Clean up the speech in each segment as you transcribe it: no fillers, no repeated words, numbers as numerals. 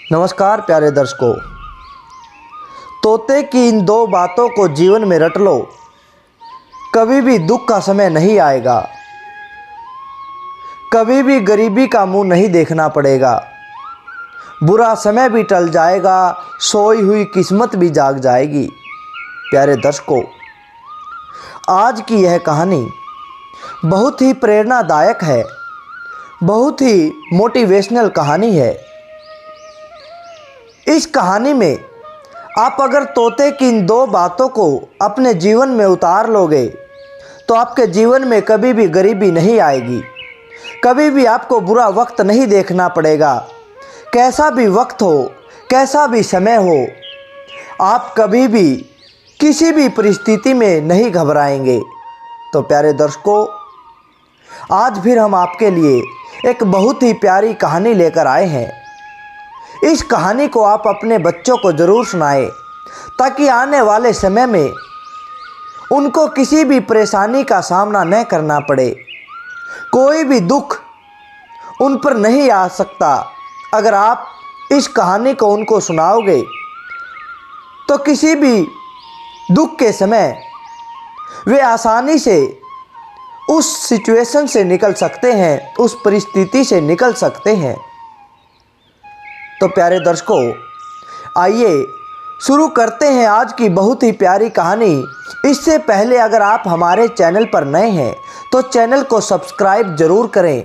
नमस्कार प्यारे दर्शकों, तोते की इन दो बातों को जीवन में रट लो, कभी भी दुख का समय नहीं आएगा, कभी भी गरीबी का मुंह नहीं देखना पड़ेगा, बुरा समय भी टल जाएगा, सोई हुई किस्मत भी जाग जाएगी। प्यारे दर्शकों, आज की यह कहानी बहुत ही प्रेरणादायक है, बहुत ही मोटिवेशनल कहानी है। इस कहानी में आप अगर तोते की इन दो बातों को अपने जीवन में उतार लोगे तो आपके जीवन में कभी भी गरीबी नहीं आएगी, कभी भी आपको बुरा वक्त नहीं देखना पड़ेगा। कैसा भी वक्त हो, कैसा भी समय हो, आप कभी भी किसी भी परिस्थिति में नहीं घबराएंगे। तो प्यारे दर्शकों, आज फिर हम आपके लिए एक बहुत ही प्यारी कहानी लेकर आए हैं। इस कहानी को आप अपने बच्चों को ज़रूर सुनाएं ताकि आने वाले समय में उनको किसी भी परेशानी का सामना न करना पड़े, कोई भी दुख उन पर नहीं आ सकता। अगर आप इस कहानी को उनको सुनाओगे तो किसी भी दुख के समय वे आसानी से उस सिचुएशन से निकल सकते हैं, उस परिस्थिति से निकल सकते हैं। तो प्यारे दर्शकों, आइए शुरू करते हैं आज की बहुत ही प्यारी कहानी। इससे पहले अगर आप हमारे चैनल पर नए हैं तो चैनल को सब्सक्राइब ज़रूर करें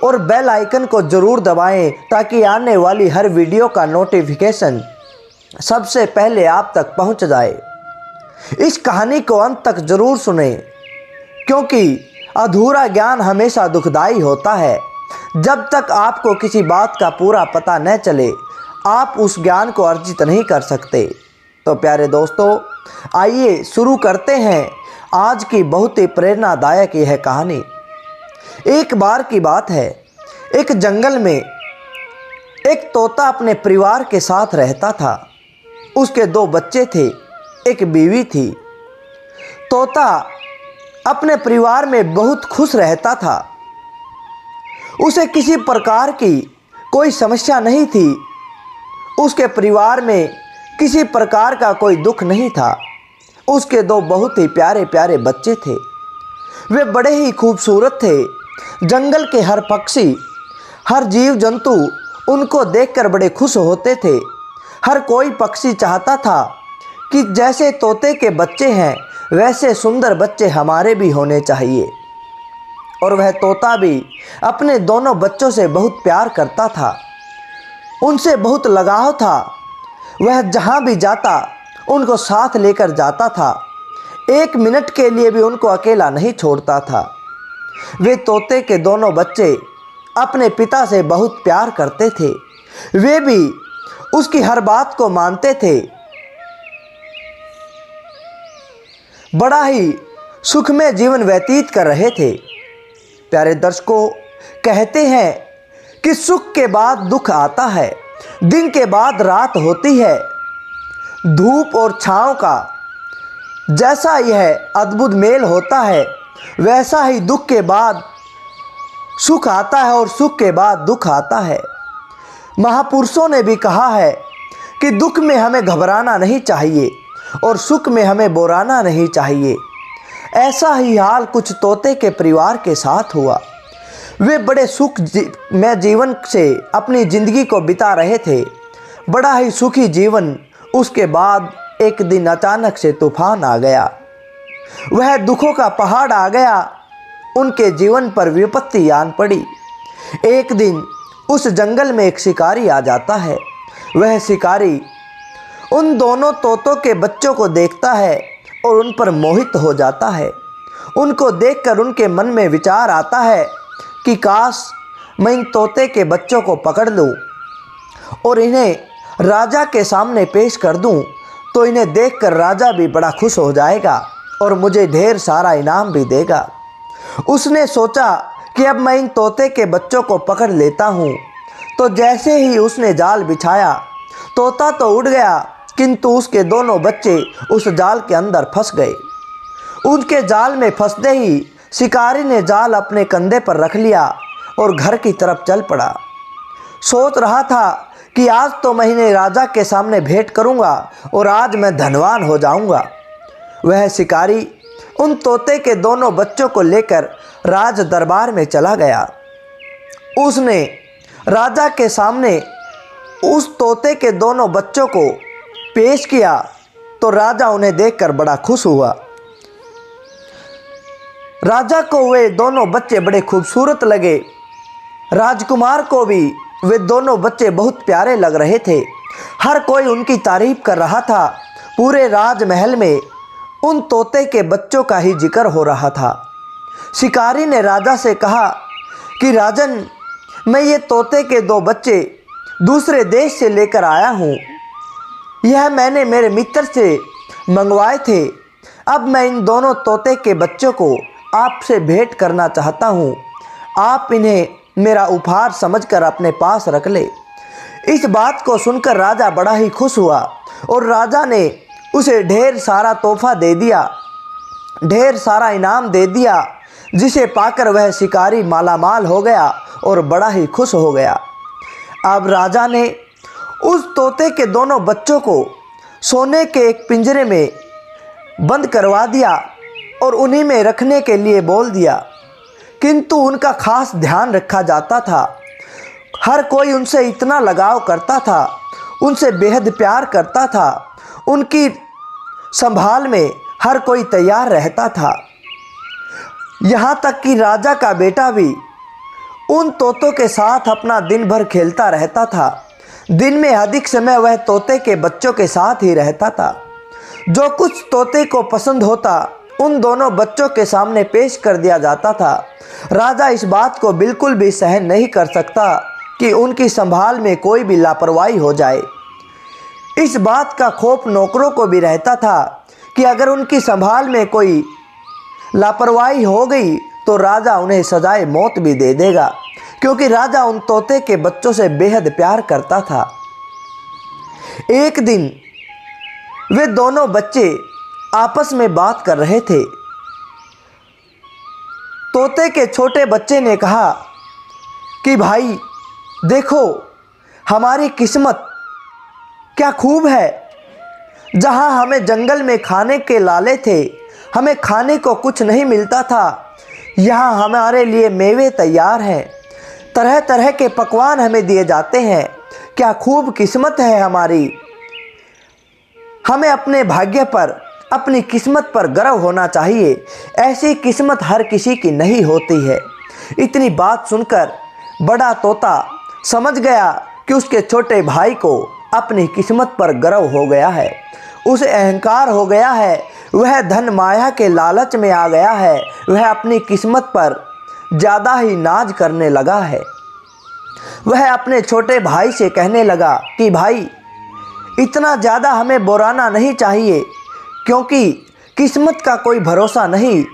और बेल आइकन को ज़रूर दबाएं ताकि आने वाली हर वीडियो का नोटिफिकेशन सबसे पहले आप तक पहुंच जाए। इस कहानी को अंत तक ज़रूर सुनें, क्योंकि अधूरा ज्ञान हमेशा दुखदाई होता है। जब तक आपको किसी बात का पूरा पता न चले, आप उस ज्ञान को अर्जित नहीं कर सकते। तो प्यारे दोस्तों, आइए शुरू करते हैं आज की बहुत ही प्रेरणादायक यह कहानी। एक बार की बात है, एक जंगल में एक तोता अपने परिवार के साथ रहता था। उसके दो बच्चे थे, एक बीवी थी। तोता अपने परिवार में बहुत खुश रहता था। उसे किसी प्रकार की कोई समस्या नहीं थी, उसके परिवार में किसी प्रकार का कोई दुख नहीं था। उसके दो बहुत ही प्यारे प्यारे बच्चे थे, वे बड़े ही खूबसूरत थे। जंगल के हर पक्षी, हर जीव जंतु उनको देखकर बड़े खुश होते थे। हर कोई पक्षी चाहता था कि जैसे तोते के बच्चे हैं वैसे सुंदर बच्चे हमारे भी होने चाहिए। और वह तोता भी अपने दोनों बच्चों से बहुत प्यार करता था, उनसे बहुत लगाव था। वह जहाँ भी जाता उनको साथ लेकर जाता था, एक मिनट के लिए भी उनको अकेला नहीं छोड़ता था। वे तोते के दोनों बच्चे अपने पिता से बहुत प्यार करते थे, वे भी उसकी हर बात को मानते थे। बड़ा ही सुखमय जीवन व्यतीत कर रहे थे। प्यारे दर्शकों, कहते हैं कि सुख के बाद दुख आता है, दिन के बाद रात होती है। धूप और छांव का जैसा यह अद्भुत मेल होता है, वैसा ही दुख के बाद सुख आता है और सुख के बाद दुख आता है। महापुरुषों ने भी कहा है कि दुख में हमें घबराना नहीं चाहिए और सुख में हमें बोराना नहीं चाहिए। ऐसा ही हाल कुछ तोते के परिवार के साथ हुआ। वे बड़े सुख में जीवन से अपनी ज़िंदगी को बिता रहे थे, बड़ा ही सुखी जीवन। उसके बाद एक दिन अचानक से तूफान आ गया, वह दुखों का पहाड़ आ गया। उनके जीवन पर विपत्ति आन पड़ी। एक दिन उस जंगल में एक शिकारी आ जाता है। वह शिकारी उन दोनों तोतों के बच्चों को देखता है और उन पर मोहित हो जाता है। उनको देखकर उनके मन में विचार आता है कि काश मैं इन तोते के बच्चों को पकड़ लूं और इन्हें राजा के सामने पेश कर दूं, तो इन्हें देखकर राजा भी बड़ा खुश हो जाएगा और मुझे ढेर सारा इनाम भी देगा। उसने सोचा कि अब मैं इन तोते के बच्चों को पकड़ लेता हूँ। तो जैसे ही उसने जाल बिछाया, तोता तो उड़ गया, किंतु उसके दोनों बच्चे उस जाल के अंदर फंस गए। उनके जाल में फंसते ही शिकारी ने जाल अपने कंधे पर रख लिया और घर की तरफ चल पड़ा। सोच रहा था कि आज तो मैं इन्हें राजा के सामने भेंट करूंगा और आज मैं धनवान हो जाऊंगा। वह शिकारी उन तोते के दोनों बच्चों को लेकर राज दरबार में चला गया। उसने राजा के सामने उस तोते के दोनों बच्चों को पेश किया तो राजा उन्हें देखकर बड़ा खुश हुआ। राजा को वे दोनों बच्चे बड़े खूबसूरत लगे। राजकुमार को भी वे दोनों बच्चे बहुत प्यारे लग रहे थे। हर कोई उनकी तारीफ कर रहा था। पूरे राजमहल में उन तोते के बच्चों का ही जिक्र हो रहा था। शिकारी ने राजा से कहा कि राजन, मैं ये तोते के दो बच्चे दूसरे देश से लेकर आया हूँ। यह मैंने मेरे मित्र से मंगवाए थे। अब मैं इन दोनों तोते के बच्चों को आपसे भेंट करना चाहता हूँ। आप इन्हें मेरा उपहार समझकर अपने पास रख ले। इस बात को सुनकर राजा बड़ा ही खुश हुआ और राजा ने उसे ढेर सारा तोहफा दे दिया, ढेर सारा इनाम दे दिया, जिसे पाकर वह शिकारी मालामाल हो गया और बड़ा ही खुश हो गया। अब राजा ने उस तोते के दोनों बच्चों को सोने के एक पिंजरे में बंद करवा दिया और उन्हीं में रखने के लिए बोल दिया, किंतु उनका खास ध्यान रखा जाता था। हर कोई उनसे इतना लगाव करता था, उनसे बेहद प्यार करता था। उनकी संभाल में हर कोई तैयार रहता था। यहाँ तक कि राजा का बेटा भी उन तोतों के साथ अपना दिन भर खेलता रहता था। दिन में अधिक समय वह तोते के बच्चों के साथ ही रहता था। जो कुछ तोते को पसंद होता उन दोनों बच्चों के सामने पेश कर दिया जाता था। राजा इस बात को बिल्कुल भी सहन नहीं कर सकता कि उनकी संभाल में कोई भी लापरवाही हो जाए। इस बात का खौफ नौकरों को भी रहता था कि अगर उनकी संभाल में कोई लापरवाही हो गई तो राजा उन्हें सजाए मौत भी दे देगा, क्योंकि राजा उन तोते के बच्चों से बेहद प्यार करता था। एक दिन वे दोनों बच्चे आपस में बात कर रहे थे। तोते के छोटे बच्चे ने कहा कि भाई देखो, हमारी किस्मत क्या खूब है। जहां हमें जंगल में खाने के लाले थे, हमें खाने को कुछ नहीं मिलता था, यहाँ हमारे लिए मेवे तैयार हैं, तरह तरह के पकवान हमें दिए जाते हैं। क्या खूब किस्मत है हमारी। हमें अपने भाग्य पर, अपनी किस्मत पर गर्व होना चाहिए। ऐसी किस्मत हर किसी की नहीं होती है। इतनी बात सुनकर बड़ा तोता समझ गया कि उसके छोटे भाई को अपनी किस्मत पर गर्व हो गया है, उसे अहंकार हो गया है, वह धन माया के लालच में आ गया है, वह अपनी किस्मत पर ज़्यादा ही नाज करने लगा है। वह अपने छोटे भाई से कहने लगा कि भाई, इतना ज़्यादा हमें बुराना नहीं चाहिए, क्योंकि किस्मत का कोई भरोसा नहीं।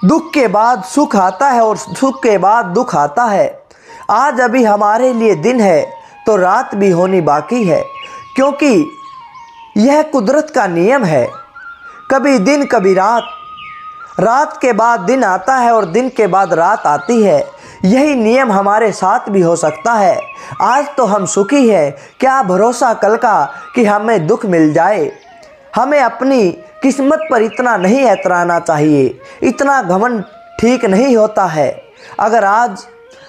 दुख के बाद सुख आता है और सुख के बाद दुख आता है। आज अभी हमारे लिए दिन है तो रात भी होनी बाकी है, क्योंकि यह कुदरत का नियम है। कभी दिन कभी रात, रात के बाद दिन आता है और दिन के बाद रात आती है। यही नियम हमारे साथ भी हो सकता है। आज तो हम सुखी हैं, क्या भरोसा कल का कि हमें दुख मिल जाए। हमें अपनी किस्मत पर इतना नहीं ऐतराना चाहिए, इतना घमंड ठीक नहीं होता है। अगर आज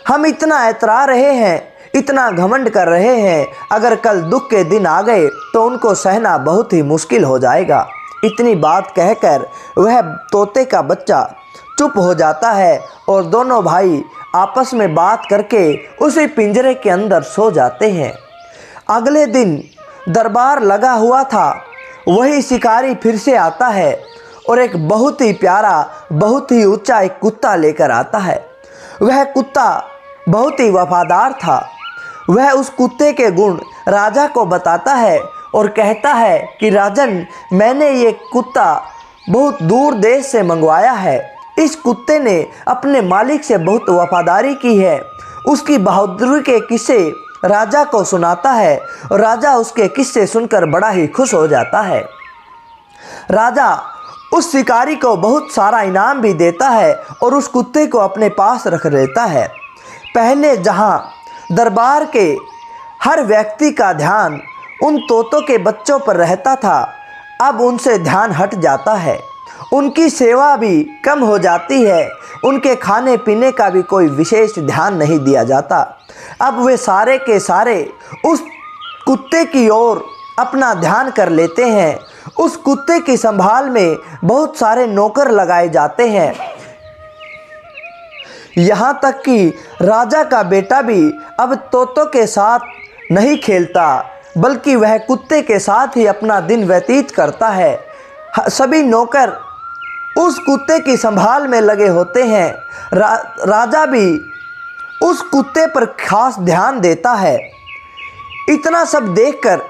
हम इतना ऐतरा रहे हैं, इतना घमंड कर रहे हैं, अगर कल दुख के दिन आ गए तो उनको सहना बहुत ही मुश्किल हो जाएगा। इतनी बात कहकर वह तोते का बच्चा चुप हो जाता है और दोनों भाई आपस में बात करके उसी पिंजरे के अंदर सो जाते हैं। अगले दिन दरबार लगा हुआ था। वही शिकारी फिर से आता है और एक बहुत ही प्यारा, बहुत ही ऊंचा एक कुत्ता लेकर आता है। वह कुत्ता बहुत ही वफादार था। वह उस कुत्ते के गुण राजा को बताता है और कहता है कि राजन, मैंने ये कुत्ता बहुत दूर देश से मंगवाया है। इस कुत्ते ने अपने मालिक से बहुत वफादारी की है। उसकी बहादुरी के किस्से राजा को सुनाता है और राजा उसके किस्से सुनकर बड़ा ही खुश हो जाता है। राजा उस शिकारी को बहुत सारा इनाम भी देता है और उस कुत्ते को अपने पास रख लेता है। पहले जहां दरबार के हर व्यक्ति का ध्यान उन तोतों के बच्चों पर रहता था। अब उनसे ध्यान हट जाता है, उनकी सेवा भी कम हो जाती है, उनके खाने पीने का भी कोई विशेष ध्यान नहीं दिया जाता। अब वे सारे के सारे उस कुत्ते की ओर अपना ध्यान कर लेते हैं। उस कुत्ते की संभाल में बहुत सारे नौकर लगाए जाते हैं। यहाँ तक कि राजा का बेटा भी अब तोतों के साथ नहीं खेलता, बल्कि वह कुत्ते के साथ ही अपना दिन व्यतीत करता है। सभी नौकर उस कुत्ते की संभाल में लगे होते हैं। राजा भी उस कुत्ते पर खास ध्यान देता है। इतना सब देखकर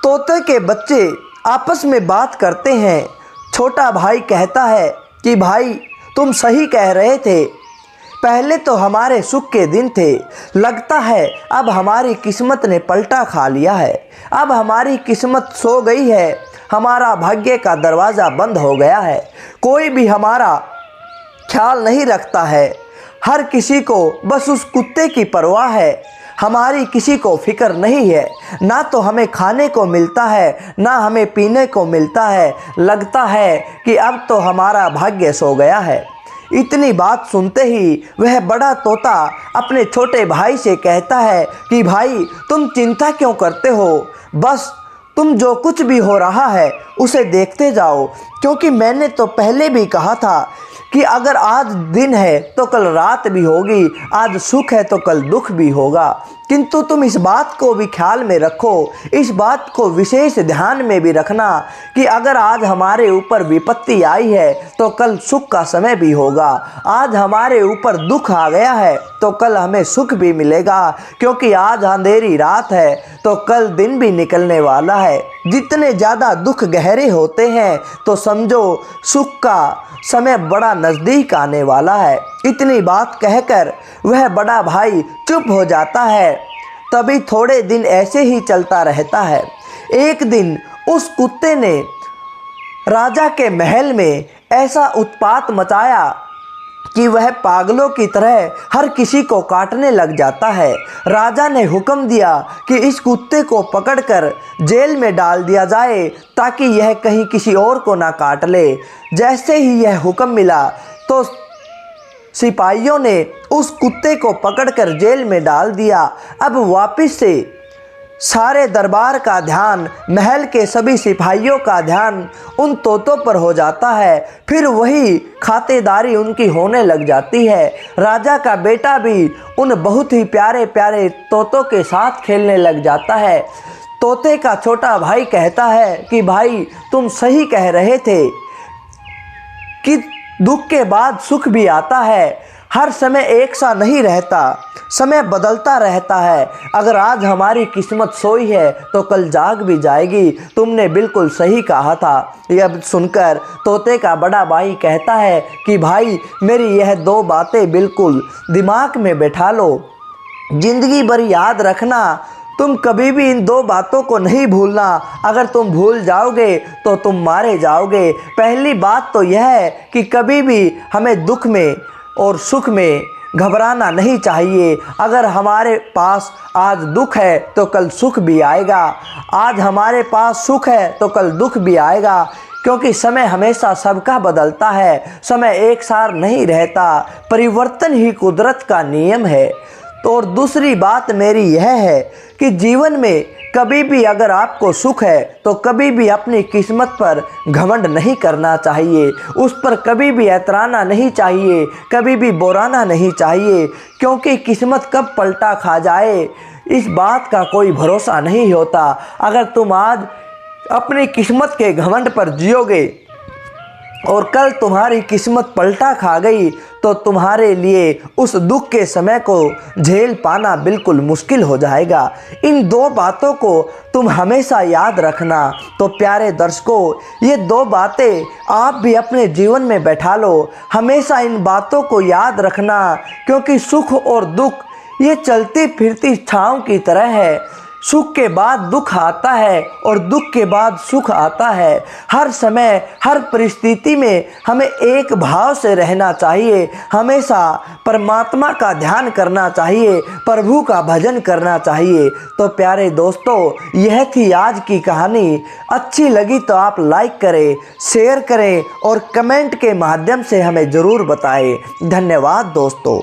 तोते के बच्चे आपस में बात करते हैं। छोटा भाई कहता है कि भाई तुम सही कह रहे थे, पहले तो हमारे सुख के दिन थे, लगता है अब हमारी किस्मत ने पलटा खा लिया है। अब हमारी किस्मत सो गई है, हमारा भाग्य का दरवाज़ा बंद हो गया है। कोई भी हमारा ख्याल नहीं रखता है, हर किसी को बस उस कुत्ते की परवाह है। हमारी किसी को फिक्र नहीं है, ना तो हमें खाने को मिलता है, ना हमें पीने को मिलता है। लगता है कि अब तो हमारा भाग्य सो गया है। इतनी बात सुनते ही वह बड़ा तोता अपने छोटे भाई से कहता है कि भाई तुम चिंता क्यों करते हो, बस तुम जो कुछ भी हो रहा है उसे देखते जाओ, क्योंकि मैंने तो पहले भी कहा था कि अगर आज दिन है तो कल रात भी होगी, आज सुख है तो कल दुख भी होगा। किंतु तुम इस बात को भी ख्याल में रखो, इस बात को विशेष ध्यान में भी रखना कि अगर आज हमारे ऊपर विपत्ति आई है तो कल सुख का समय भी होगा। आज हमारे ऊपर दुख आ गया है तो कल हमें सुख भी मिलेगा, क्योंकि आज अंधेरी रात है तो कल दिन भी निकलने वाला है। जितने ज़्यादा दुख गहरे होते हैं तो समझो सुख का समय बड़ा नज़दीक आने वाला है। इतनी बात कहकर वह बड़ा भाई चुप हो जाता है। तभी थोड़े दिन ऐसे ही चलता रहता है। एक दिन उस कुत्ते ने राजा के महल में ऐसा उत्पात मचाया कि वह पागलों की तरह हर किसी को काटने लग जाता है। राजा ने हुक्म दिया कि इस कुत्ते को पकड़कर जेल में डाल दिया जाए ताकि यह कहीं किसी और को ना काट ले। जैसे ही यह हुक्म मिला तो सिपाहियों ने उस कुत्ते को पकड़कर जेल में डाल दिया। अब वापस से सारे दरबार का ध्यान, महल के सभी सिपाहियों का ध्यान उन तोतों पर हो जाता है। फिर वही खातिरदारी उनकी होने लग जाती है। राजा का बेटा भी उन बहुत ही प्यारे प्यारे तोतों के साथ खेलने लग जाता है। तोते का छोटा भाई कहता है कि भाई तुम सही कह रहे थे कि दुख के बाद सुख भी आता है। हर समय एक सा नहीं रहता, समय बदलता रहता है। अगर आज हमारी किस्मत सोई है तो कल जाग भी जाएगी। तुमने बिल्कुल सही कहा था। यह सुनकर तोते का बड़ा भाई कहता है कि भाई मेरी यह दो बातें बिल्कुल दिमाग में बैठा लो, ज़िंदगी भर याद रखना। तुम कभी भी इन दो बातों को नहीं भूलना। अगर तुम भूल जाओगे तो तुम मारे जाओगे। पहली बात तो यह है कि कभी भी हमें दुख में और सुख में घबराना नहीं चाहिए। अगर हमारे पास आज दुख है तो कल सुख भी आएगा, आज हमारे पास सुख है तो कल दुख भी आएगा, क्योंकि समय हमेशा सबका बदलता है। समय एक सार नहीं रहता, परिवर्तन ही कुदरत का नियम है। तो और दूसरी बात मेरी यह है कि जीवन में कभी भी अगर आपको सुख है तो कभी भी अपनी किस्मत पर घमंड नहीं करना चाहिए, उस पर कभी भी ऐतराना नहीं चाहिए, कभी भी बोराना नहीं चाहिए, क्योंकि किस्मत कब पलटा खा जाए इस बात का कोई भरोसा नहीं होता। अगर तुम आज अपनी किस्मत के घमंड पर जियोगे और कल तुम्हारी किस्मत पलटा खा गई तो तुम्हारे लिए उस दुख के समय को झेल पाना बिल्कुल मुश्किल हो जाएगा। इन दो बातों को तुम हमेशा याद रखना। तो प्यारे दर्शकों, ये दो बातें आप भी अपने जीवन में बैठा लो। हमेशा इन बातों को याद रखना, क्योंकि सुख और दुख ये चलती फिरती छाँव की तरह है। सुख के बाद दुख आता है और दुख के बाद सुख आता है। हर समय हर परिस्थिति में हमें एक भाव से रहना चाहिए। हमेशा परमात्मा का ध्यान करना चाहिए, प्रभु का भजन करना चाहिए। तो प्यारे दोस्तों, यह थी आज की कहानी। अच्छी लगी तो आप लाइक करें, शेयर करें और कमेंट के माध्यम से हमें ज़रूर बताएं। धन्यवाद दोस्तों।